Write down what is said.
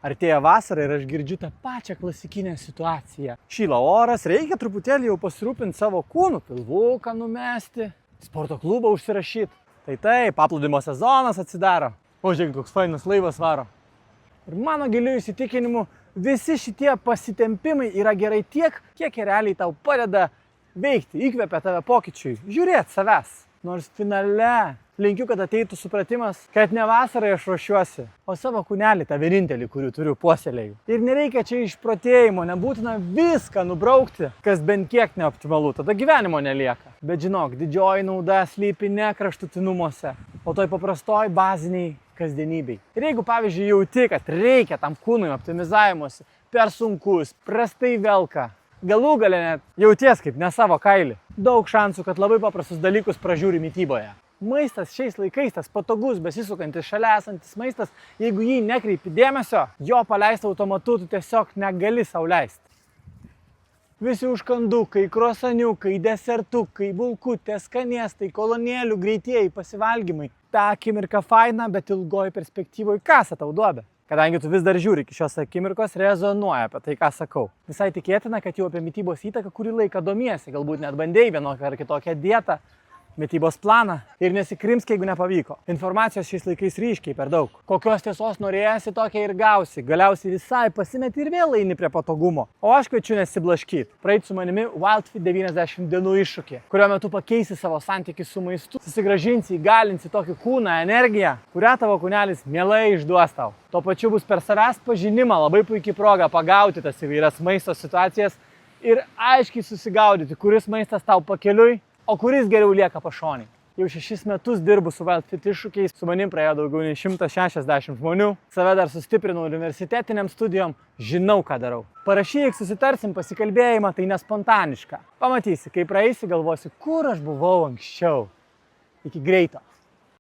Artėja vasara ir aš girdžiu tą pačią klasikinę situaciją. Šyla oras, reikia truputėlį jau pasirūpinti savo kūnu, pilvuką numesti, sporto klubą užsirašyti. Tai taip, paplūdimo sezonas atsidaro. O žiūrėk, koks fainas laivas varo. Ir mano giliu įsitikinimu, visi šitie pasitempimai yra gerai tiek, kiek realiai tau padeda veikti, įkvepia tave pokyčiui, žiūrėti savęs. Nors finale linkiu, kad ateitų supratimas, kad ne vasarai aš ruošiuosi, o savo kūnelį, tą vienintelį, kurį turiu puoselėju. Ir nereikia čia išprotėjimo, nebūtina viską nubraukti, kas bent kiek neoptimalu, tada gyvenimo nelieka. Bet žinok, didžioji nauda slypi ne kraštutinumuose, o toj paprastoj baziniai kasdienybei. Ir jeigu, pavyzdžiui, jauti, kad reikia tam kūnui optimizavimuose, per sunkus, prastai velka, galų gale net jauties kaip ne savo kailį, daug šansų, kad labai paprastus dalykus pražiūri mityboje. Maistas šiais laikais, tas patogus, besisukantis šalia esantis maistas, jeigu jį nekreipi dėmesio, jo paleistą automatu tu tiesiog negali sau leisti. Visi užkandukai, krosaniukai, desertukai, bulkutės, skanėstai, kolonėlių, greitieji pasivalgymai. Ta akimirka faina, bet ilgoji perspektyvoje kasa tau duobę. Kadangi tu vis dar žiūri iki šios akimirkos, rezonuoja apie tai, ką sakau. Visai tikėtina, kad jau apie mitybos įtaką kurį laiką domiesi, galbūt net bandėjai vienokią ar kitokią dietą, mitybos planą ir nesikrimsk, jeigu nepavyko. Informacijos šiais laikais ryškiai per daug. Kokios tiesos norėjasi, tokia ir gausi. Galiausiai visai pasimeti ir vėl eini prie patogumo. O aš kviečiu nesiblaškyti. Praeit su manimi Wildfit 90 dienų iššūkį, kurio metu pakeisi savo santykį su maistu, susigrąžinsi, įgalinsi tokį kūną, energiją, kurią tavo kūnelis mielai išduos tau. Tuo pačiu bus per savęs pažinimą labai puikiai proga pagauti tas įvairias maisto situacijas ir aiškiai susigaudyti, kuris maistas tau pakeliui, o kuris geriau lieka pašoniai. Jau 6 metus dirbu su Wildfit iššūkiais, su manim praėjo daugiau nei 160 žmonių, save dar sustiprinau universitetiniam studijom, žinau, ką darau. Parašyk, susitarsim pasikalbėjimą, tai nespontaniška. Pamatysi, kai praeisi, galvosi, kur aš buvau anksčiau. Iki greito.